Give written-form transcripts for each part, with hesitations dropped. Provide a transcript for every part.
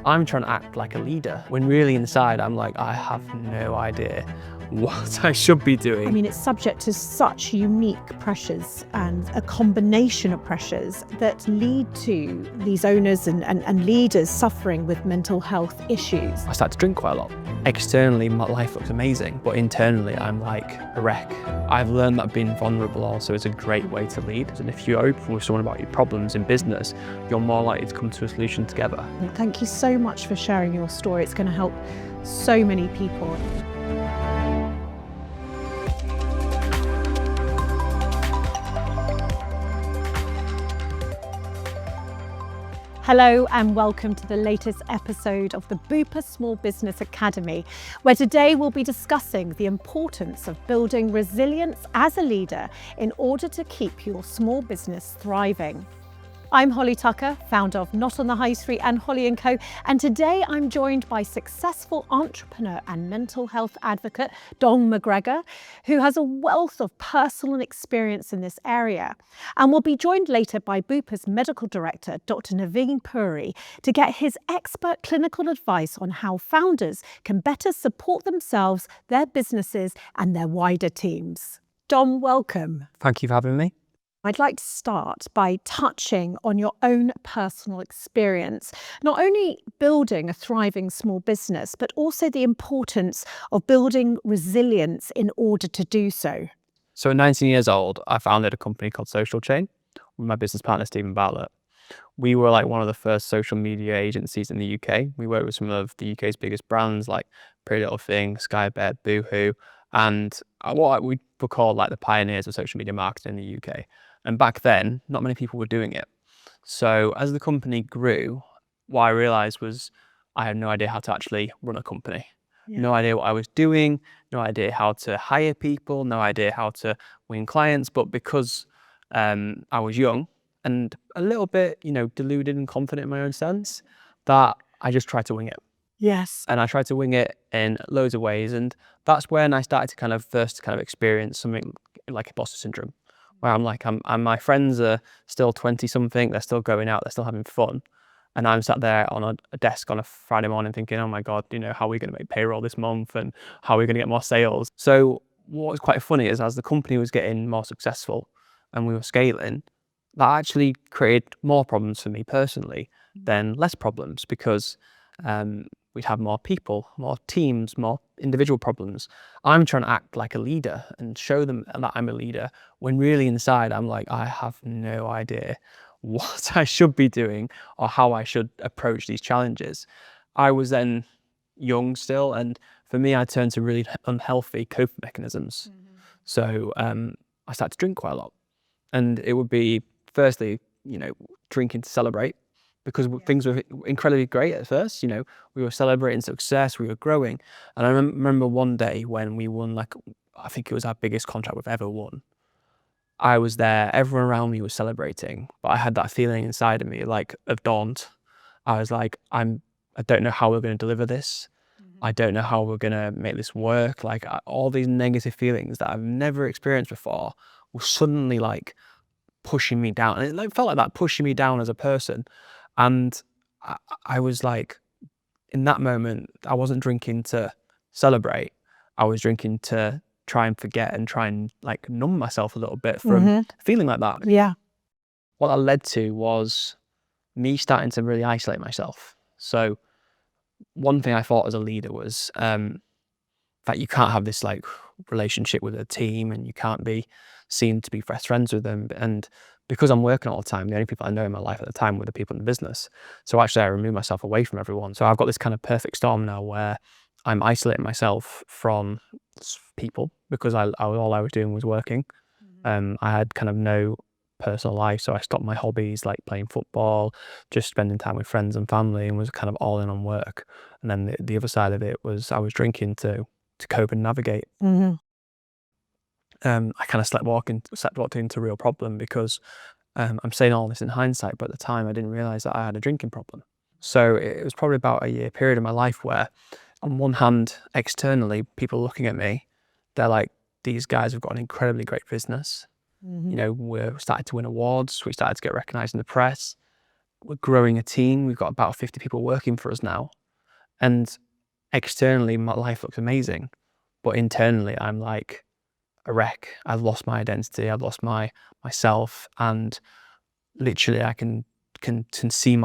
I'm trying to act like a leader when really inside I'm like, I have no idea what I should be doing. I mean, it's subject to such unique pressures and a combination of pressures that lead to these owners and leaders suffering with mental health issues. I started to drink quite a lot. Externally, my life looks amazing, but internally, I'm like a wreck. I've learned that being vulnerable also is a great way to lead. And if you're open with someone about your problems in business, you're more likely to come to a solution together. And thank you so much for sharing your story. It's going to help so many people. Hello and welcome to the latest episode of the Bupa Small Business Academy, where today we'll be discussing the importance of building resilience as a leader in order to keep your small business thriving. I'm Holly Tucker, founder of Not on the High Street and Holly & Co. And today I'm joined by successful entrepreneur and mental health advocate, Dom McGregor, who has a wealth of personal experience in this area. And we'll be joined later by Bupa's medical director, Dr. Naveen Puri, to get his expert clinical advice on how founders can better support themselves, their businesses, and their wider teams. Dom, welcome. Thank you for having me. I'd like to start by touching on your own personal experience, not only building a thriving small business, but also the importance of building resilience in order to do so. So at 19 years old, I founded a company called Social Chain with my business partner, Stephen Bartlett. We were like one of the first social media agencies in the UK. We worked with some of the UK's biggest brands like Pretty Little Thing, Sky Bet, Boohoo, and what we were called like the pioneers of social media marketing in the UK. And back then, not many people were doing it. So as the company grew, what I realized was I had no idea how to actually run a company. Yeah. No idea what I was doing, no idea how to hire people, no idea how to win clients. But because I was young and a little bit, deluded and confident in my own sense, that I just tried to wing it. Yes. And I tried to wing it in loads of ways. And that's when I started to first experience something like imposter syndrome, where I'm like, my friends are still 20 something, they're still going out, they're still having fun. And I'm sat there on a desk on a Friday morning thinking, oh my God, how are we going to make payroll this month? And how are we going to get more sales? So what was quite funny is as the company was getting more successful and we were scaling, that actually created more problems for me personally than less problems, because we'd have more people, more teams, more individual problems. I'm trying to act like a leader and show them that I'm a leader when really inside I'm like, I have no idea what I should be doing or how I should approach these challenges. I was then young still, and for me, I turned to really unhealthy coping mechanisms. Mm-hmm. So I started to drink quite a lot. And it would be, firstly, drinking to celebrate, because things were incredibly great at first. We were celebrating success, we were growing. And I remember one day when we won, I think it was our biggest contract we've ever won. I was there, everyone around me was celebrating, but I had that feeling inside of me, of daunt. I was like, I don't know how we're going to deliver this. Mm-hmm. I don't know how we're going to make this work. All these negative feelings that I've never experienced before were suddenly pushing me down. And it felt like that, pushing me down as a person. And I was like, in that moment, I wasn't drinking to celebrate. I was drinking to try and forget and try and numb myself a little bit from feeling like that. Yeah. What that led to was me starting to really isolate myself. So one thing I thought as a leader was that you can't have this relationship with a team, and you can't be seen to be best friends with them. And because I'm working all the time, the only people I know in my life at the time were the people in the business. So actually I removed myself away from everyone. So I've got this perfect storm now where I'm isolating myself from people because all I was doing was working. I had no personal life. So I stopped my hobbies like playing football, just spending time with friends and family, and was all in on work. And then the other side of it was I was drinking to cope and navigate. Mm-hmm. I slept-walked into a real problem because I'm saying all this in hindsight, but at the time I didn't realize that I had a drinking problem. So it was probably about a year period of my life where, on one hand, externally, people looking at me, they're like, these guys have got an incredibly great business. Mm-hmm. We're starting to win awards. We started to get recognized in the press. we're growing a team. We've got about 50 people working for us now. And externally, my life looks amazing. But internally, I'm like a wreck. I've lost my identity. I've lost myself. And literally, I can see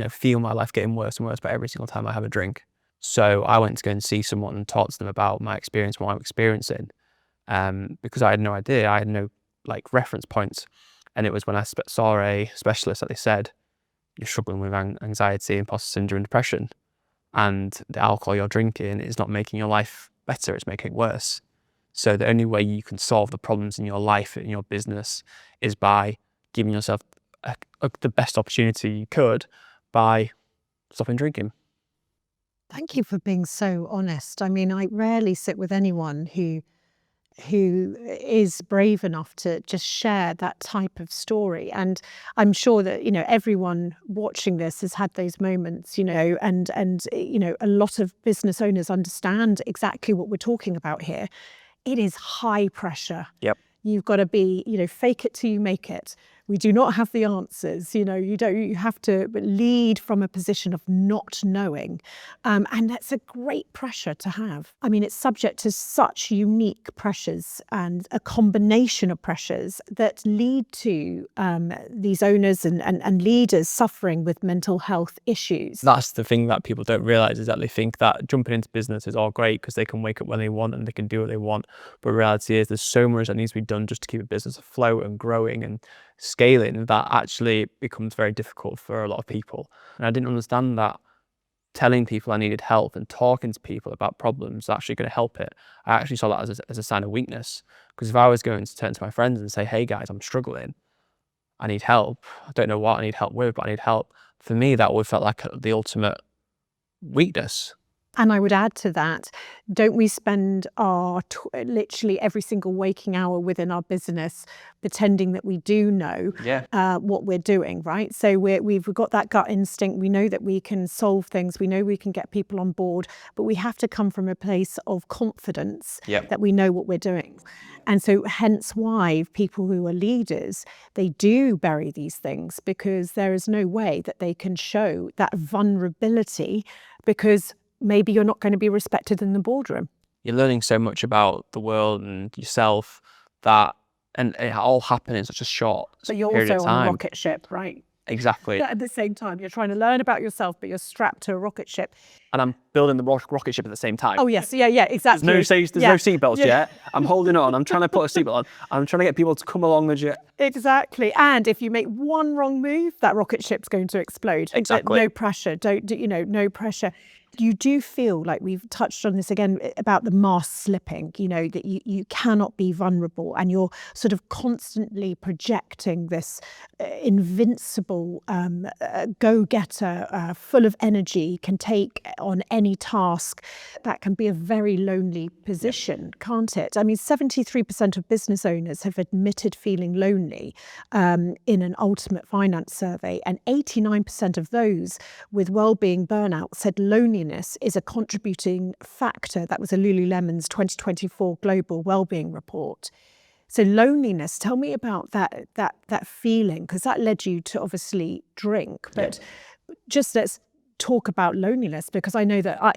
feel my life getting worse and worse by every single time I have a drink. So I went to go and see someone and talk to them about my experience, what I'm experiencing, because I had no idea. I had no like reference points. And it was when I saw a specialist that they said, you're struggling with anxiety, imposter syndrome, and depression. And the alcohol you're drinking is not making your life better, it's making it worse. So the only way you can solve the problems in your life, in your business, is by giving yourself the best opportunity you could by stopping drinking. Thank you for being so honest. I mean, I rarely sit with anyone who is brave enough to just share that type of story. And I'm sure that, everyone watching this has had those moments, and a lot of business owners understand exactly what we're talking about here. It is high pressure. Yep. You've got to be, fake it till you make it. We do not have the answers. You have to lead from a position of not knowing. And that's a great pressure to have. I mean, it's subject to such unique pressures and a combination of pressures that lead to these owners and leaders suffering with mental health issues. That's the thing that people don't realize, is that they think that jumping into business is all great because they can wake up when they want and they can do what they want. But the reality is there's so much that needs to be done just to keep a business afloat and growing and scaling, that actually becomes very difficult for a lot of people. And I didn't understand that telling people I needed help and talking to people about problems is actually going to help it. I actually saw that as a sign of weakness, because if I was going to turn to my friends and say, hey guys, I'm struggling, I need help, I don't know what I need help with, but I need help, for me that would felt like the ultimate weakness. And I would add to that, don't we spend our literally every single waking hour within our business pretending that we do know what we're doing, right? So we've got that gut instinct. We know that we can solve things. We know we can get people on board, but we have to come from a place of confidence that we know what we're doing. And so hence why people who are leaders, they do bury these things, because there is no way that they can show that vulnerability, because maybe you're not going to be respected in the boardroom. You're learning so much about the world and yourself and it all happened in such a short period of time. But you're also on a rocket ship, right? Exactly. At the same time, you're trying to learn about yourself, but you're strapped to a rocket ship. And I'm building the rocket ship at the same time. Oh yes, yeah, exactly. There's no seatbelts yet. I'm holding on. I'm trying to put a seatbelt on. I'm trying to get people to come along the jet. Exactly. And if you make one wrong move, that rocket ship's going to explode. Exactly. But no pressure. No pressure. You do feel like we've touched on this again about the mask slipping, that you cannot be vulnerable, and you're sort of constantly projecting this invincible go-getter, full of energy, can take on any task. That can be a very lonely position, can't it? I mean, 73% of business owners have admitted feeling lonely in an Ultimate Finance survey, and 89% of those with Wellbeing burnout said loneliness is a contributing factor. That was a Lululemon's 2024 Global Wellbeing report. So loneliness, tell me about that feeling, because that led you to obviously drink. But just let's talk about loneliness, because I know that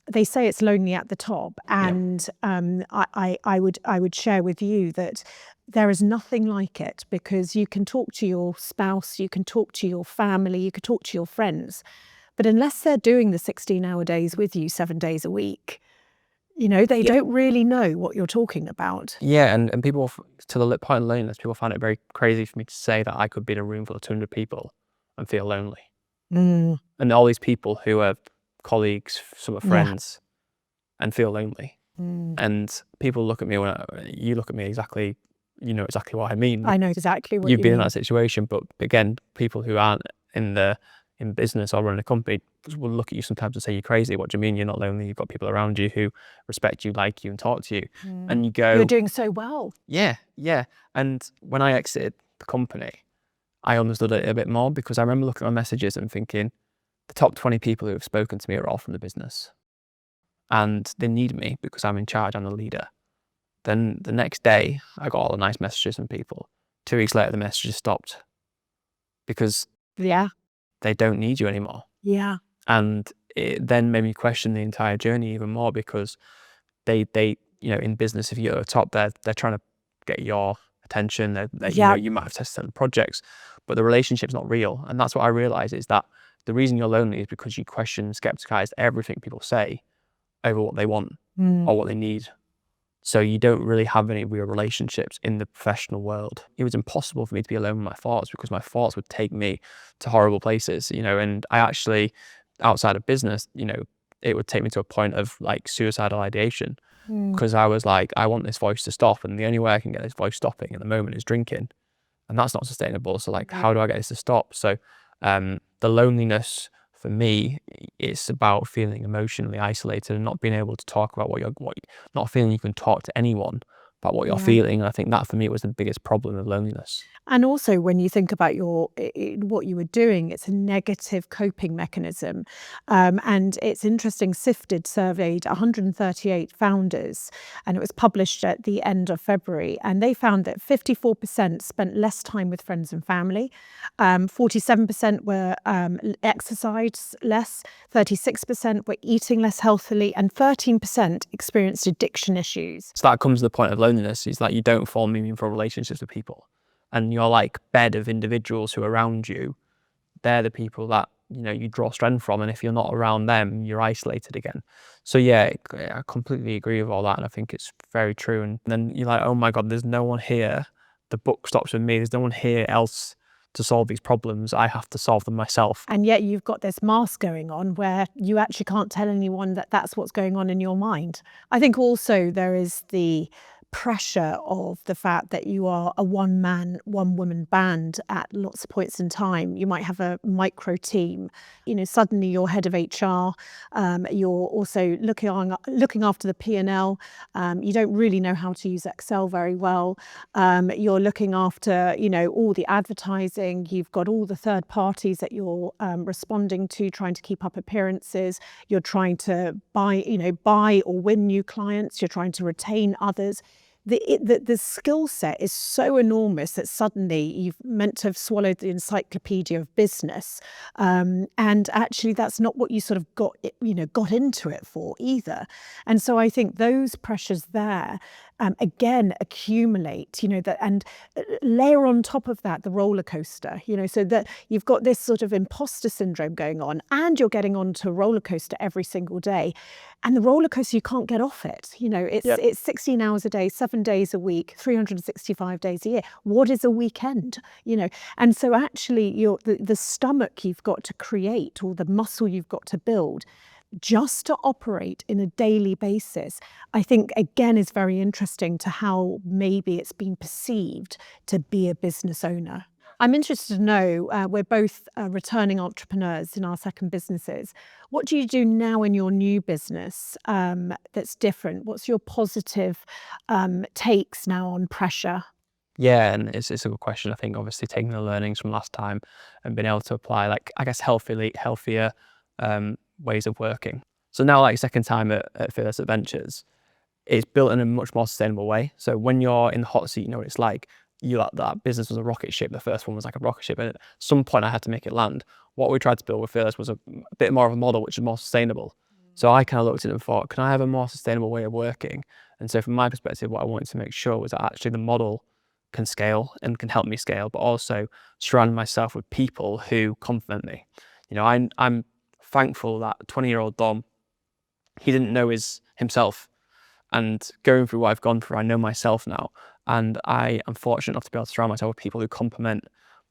they say it's lonely at the top, and I would share with you that there is nothing like it, because you can talk to your spouse, you can talk to your family, you can talk to your friends, but unless they're doing the 16-hour days with you 7 days a week, they don't really know what you're talking about. Yeah, and people, to the point of loneliness, people find it very crazy for me to say that I could be in a room full of 200 people and feel lonely. And all these people who are colleagues, some are friends, and feel lonely. And people look at me you look at me exactly, you know exactly what I mean. I know exactly what you mean. You've been in that situation, but again, people who aren't in business or running a company will look at you sometimes and say, you're crazy. What do you mean you're not lonely? You've got people around you who respect you, like you, and talk to you. And you go, you're doing so well. Yeah. And when I exited the company, I understood it a bit more, because I remember looking at my messages and thinking, the top 20 people who have spoken to me are all from the business. And they need me because I'm in charge, I'm the leader. Then the next day, I got all the nice messages from people. 2 weeks later, the messages stopped. Because they don't need you anymore. Yeah. And it then made me question the entire journey even more, because they in business, if you're at the top, they're trying to get your attention. Yeah. You might have tested certain projects, but the relationship's not real. And that's what I realized, is that the reason you're lonely is because you question, skepticize everything people say over what they want or what they need. So you don't really have any real relationships in the professional world. It was impossible for me to be alone with my thoughts, because my thoughts would take me to horrible places, and I actually, outside of business, it would take me to a point of like suicidal ideation, because I was like, I want this voice to stop, and the only way I can get this voice stopping at the moment is drinking, and that's not sustainable. So like, how do I get this to stop? So the loneliness for me, it's about feeling emotionally isolated and not being able to talk about not feeling you can talk to anyone about what you're feeling. And I think that for me was the biggest problem of loneliness. And also, when you think about what you were doing, it's a negative coping mechanism. And it's interesting, Sifted surveyed 138 founders, and it was published at the end of February. And they found that 54% spent less time with friends and family, 47% were exercised less, 36% were eating less healthily, and 13% experienced addiction issues. So that comes to the point of loneliness, is that you don't form meaningful relationships with people. And your like bed of individuals who are around you, they're the people that you draw strength from, and if you're not around them, you're isolated again. So yeah, I completely agree with all that, and I think it's very true. And then you're like, oh my god, there's no one here, the book stops with me, there's no one here else to solve these problems, I have to solve them myself. And yet you've got this mask going on where you actually can't tell anyone that that's what's going on in your mind. I think also there is the pressure of the fact that you are a one-man, one-woman band at lots of points in time. You might have a micro team. Suddenly you're head of HR. You're also looking after the P&L. You don't really know how to use Excel very well. You're looking after, all the advertising. You've got all the third parties that you're responding to, trying to keep up appearances. You're trying to buy or win new clients. You're trying to retain others. The skill set is so enormous that suddenly you've meant to have swallowed the encyclopedia of business, and actually that's not what you sort of got into it for either. And so I think those pressures there again accumulate, and layer on top of that the roller coaster, so that you've got this sort of imposter syndrome going on, and you're getting onto a roller coaster every single day. And the roller coaster, you can't get off it. It's 16 hours a day, 7 days a week, 365 days a year. What is a weekend? And so actually the stomach you've got to create, or the muscle you've got to build just to operate in a daily basis, I think again is very interesting to how maybe it's been perceived to be a business owner. I'm interested to know, we're both returning entrepreneurs in our second businesses. What do you do now in your new business that's different? What's your positive takes now on pressure? Yeah, and it's a good question. I think obviously taking the learnings from last time and being able to apply, like, I guess, healthier ways of working. So now, like, second time at Fearless Adventures, it's built in a much more sustainable way. So when you're in the hot seat, what it's like. That business was a rocket ship. The first one was like a rocket ship, and at some point I had to make it land. What we tried to build with Fearless was a bit more of a model which is more sustainable. So I kind of looked at it and thought, can I have a more sustainable way of working? And so from my perspective, what I wanted to make sure was that actually the model can scale and can help me scale, but also surround myself with people who complement me. I'm thankful that 20-year-old Dom, he didn't know himself. And going through what I've gone through, I know myself now. And I am fortunate enough to be able to surround myself with people who complement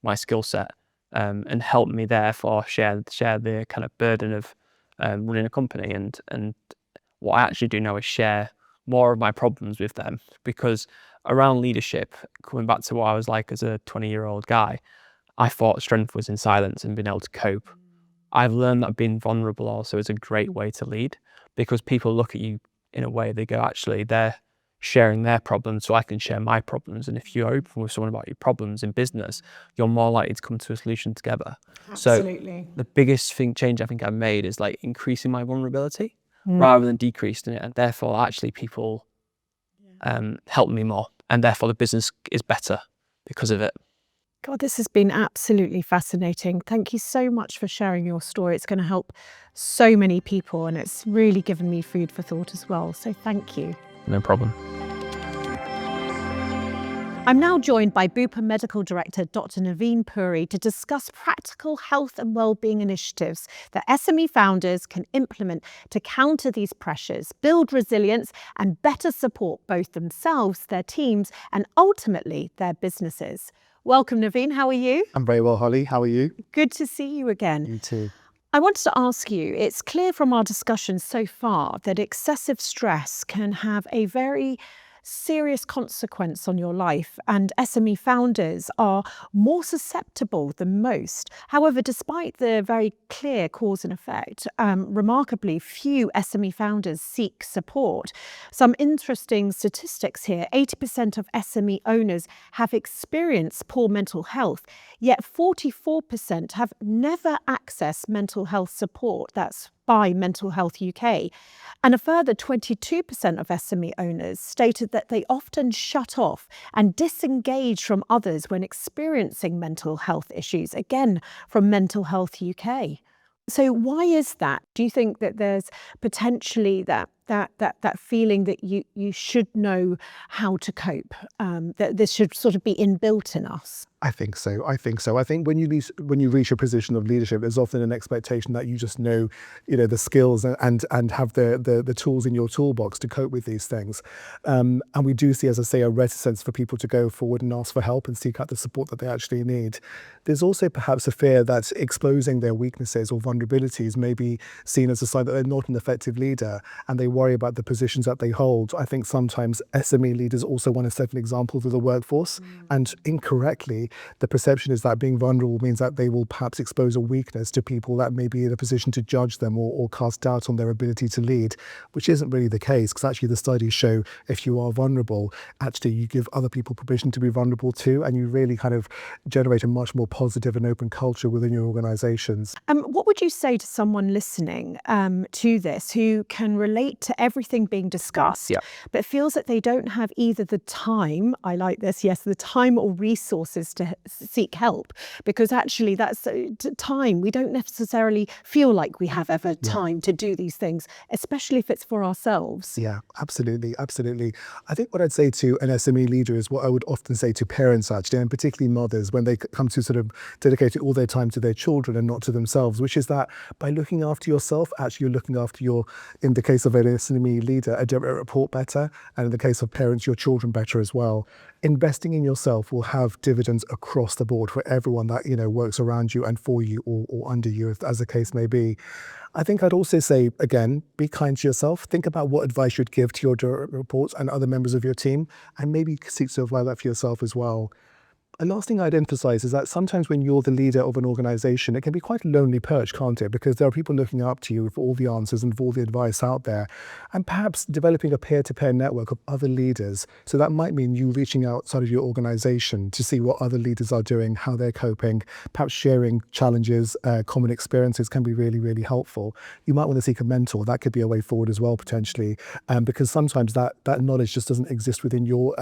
my skill set and help me therefore share the kind of burden of running a company. And what I actually do now is share more of my problems with them, because around leadership, coming back to what I was like as a 20-year-old guy, I thought strength was in silence and being able to cope. I've learned that being vulnerable also is a great way to lead, because people look at you in a way, they go, actually, they're sharing their problems, so I can share my problems. And if you're open with someone about your problems in business, you're more likely to come to a solution together. Absolutely. So the biggest change I think I've made is like increasing my vulnerability rather than decreasing it. And therefore, actually, people help me more. And therefore, the business is better because of it. God, this has been absolutely fascinating. Thank you so much for sharing your story. It's going to help so many people, and it's really given me food for thought as well. So thank you. No problem. I'm now joined by Bupa Medical Director Dr. Naveen Puri to discuss practical health and wellbeing initiatives that SME founders can implement to counter these pressures, build resilience, and better support both themselves, their teams, and ultimately their businesses. Welcome, Naveen. How are you? I'm very well, Holly. How are you? Good to see you again. You too. I wanted to ask you, it's clear from our discussion so far that excessive stress can have a very serious consequence on your life, and SME founders are more susceptible than most. However, despite the very clear cause and effect, remarkably few SME founders seek support. Some interesting statistics here: 80% of SME owners have experienced poor mental health, yet 44% have never accessed mental health support. That's by Mental Health UK. And a further 22% of SME owners stated that they often shut off and disengage from others when experiencing mental health issues, again from Mental Health UK. So why is that? Do you think that there's potentially that feeling that you should know how to cope, that this should sort of be inbuilt in us? I think so. I think when you reach a position of leadership, there's often an expectation that you just know, the skills and have the tools in your toolbox to cope with these things. And we do see, as I say, a reticence for people to go forward and ask for help and seek out the support that they actually need. There's also perhaps a fear that exposing their weaknesses or vulnerabilities may be seen as a sign that they're not an effective leader, and they worry about the positions that they hold. I think sometimes SME leaders also want to set an example to the workforce, and incorrectly, the perception is that being vulnerable means that they will perhaps expose a weakness to people that may be in a position to judge them or cast doubt on their ability to lead, which isn't really the case, because actually the studies show if you are vulnerable, actually you give other people permission to be vulnerable too, and you really kind of generate a much more positive and open culture within your organisations. What would you say to someone listening to this who can relate to everything being discussed, but feels that they don't have either the time, I like this, yes, the time or resources to seek help? Because actually that's time. We don't necessarily feel like we have ever time to do these things, especially if it's for ourselves. Yeah, absolutely. I think what I'd say to an SME leader is what I would often say to parents, actually, and particularly mothers, when they come to sort of dedicate all their time to their children and not to themselves, which is that by looking after yourself, actually you're looking after in the case of an SME leader, a direct report better, and in the case of parents, your children better as well. Investing in yourself will have dividends across the board for everyone that works around you and for you or under you, as the case may be. I think I'd also say, again, be kind to yourself. Think about what advice you'd give to your direct reports and other members of your team, and maybe seek to apply that for yourself as well. A last thing I'd emphasize is that sometimes when you're the leader of an organization, it can be quite a lonely perch, can't it? Because there are people looking up to you for all the answers and for all the advice out there. And perhaps developing a peer-to-peer network of other leaders. So that might mean you reaching outside of your organization to see what other leaders are doing, how they're coping. Perhaps sharing challenges, common experiences can be really, really helpful. You might want to seek a mentor. That could be a way forward as well, potentially. Because sometimes that knowledge just doesn't exist within your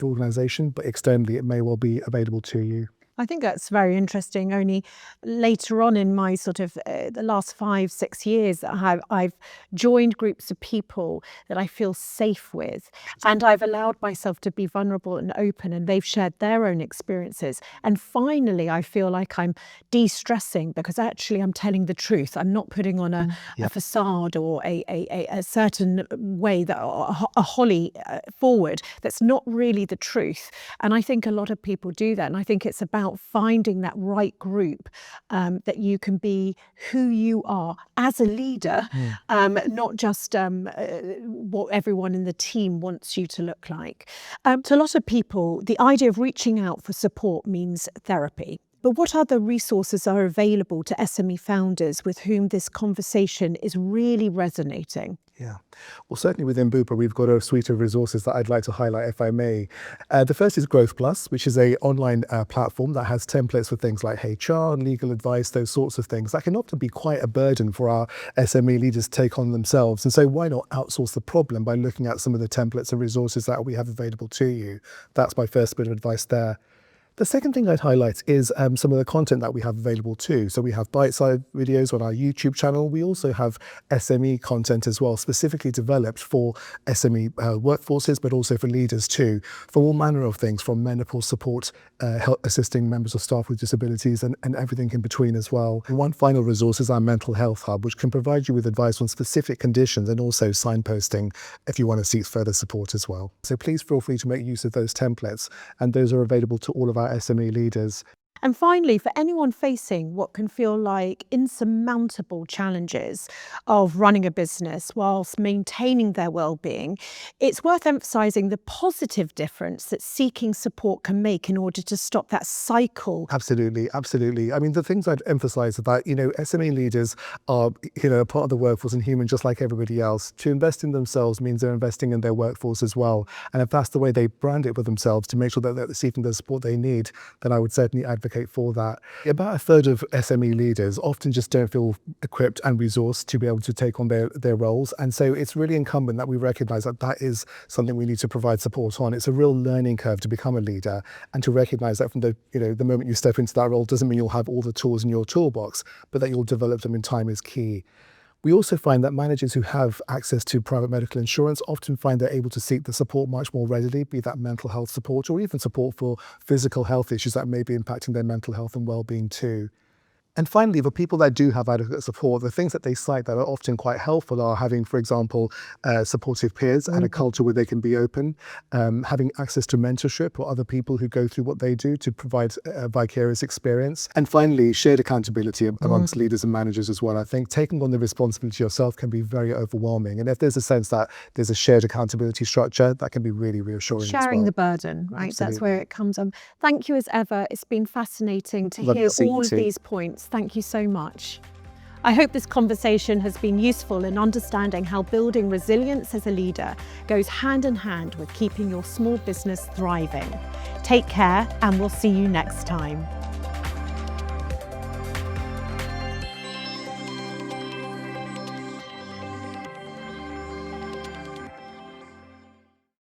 organization, but externally it may well be available to you. I think that's very interesting. Only later on in my sort of the last 5-6 years, I've joined groups of people that I feel safe with, and I've allowed myself to be vulnerable and open, and they've shared their own experiences. And finally, I feel like I'm de-stressing because actually I'm telling the truth. I'm not putting on a facade or a certain way that a Holly forward that's not really the truth. And I think a lot of people do that, and I think it's about finding that right group that you can be who you are as a leader, not just what everyone in the team wants you to look like. To a lot of people, the idea of reaching out for support means therapy. But what other resources are available to SME founders with whom this conversation is really resonating? Yeah, well, certainly within Bupa, we've got a suite of resources that I'd like to highlight, if I may. The first is Growth Plus, which is an online platform that has templates for things like HR, legal advice, those sorts of things. That can often be quite a burden for our SME leaders to take on themselves. And so why not outsource the problem by looking at some of the templates and resources that we have available to you? That's my first bit of advice there. The second thing I'd highlight is some of the content that we have available too. So we have bite-sized videos on our YouTube channel. We also have SME content as well, specifically developed for SME workforces, but also for leaders too, for all manner of things, from menopause support, help assisting members of staff with disabilities, and everything in between as well. And one final resource is our mental health hub, which can provide you with advice on specific conditions and also signposting if you want to seek further support as well. So please feel free to make use of those templates, and those are available to all of our SME leaders. And finally, for anyone facing what can feel like insurmountable challenges of running a business whilst maintaining their well-being, it's worth emphasising the positive difference that seeking support can make in order to stop that cycle. Absolutely, absolutely. I mean, the things I'd emphasise are that, SME leaders are, a part of the workforce and human just like everybody else. To invest in themselves means they're investing in their workforce as well. And if that's the way they brand it for themselves to make sure that they're receiving the support they need, then I would certainly advocate for that. About a third of SME leaders often just don't feel equipped and resourced to be able to take on their roles. And so it's really incumbent that we recognise that that is something we need to provide support on. It's a real learning curve to become a leader, and to recognise that from the moment you step into that role doesn't mean you'll have all the tools in your toolbox, but that you'll develop them in time is key. We also find that managers who have access to private medical insurance often find they're able to seek the support much more readily, be that mental health support or even support for physical health issues that may be impacting their mental health and well-being too. And finally, for people that do have adequate support, the things that they cite that are often quite helpful are having, for example, supportive peers and a culture where they can be open, having access to mentorship or other people who go through what they do to provide a vicarious experience. And finally, shared accountability amongst leaders and managers as well. I think taking on the responsibility yourself can be very overwhelming. And if there's a sense that there's a shared accountability structure, that can be really reassuring Sharing as well. the burden, right? Absolutely. That's where it comes on. Thank you as ever. It's been fascinating to hear all of these points. Thank you so much. I hope this conversation has been useful in understanding how building resilience as a leader goes hand in hand with keeping your small business thriving. Take care, and we'll see you next time.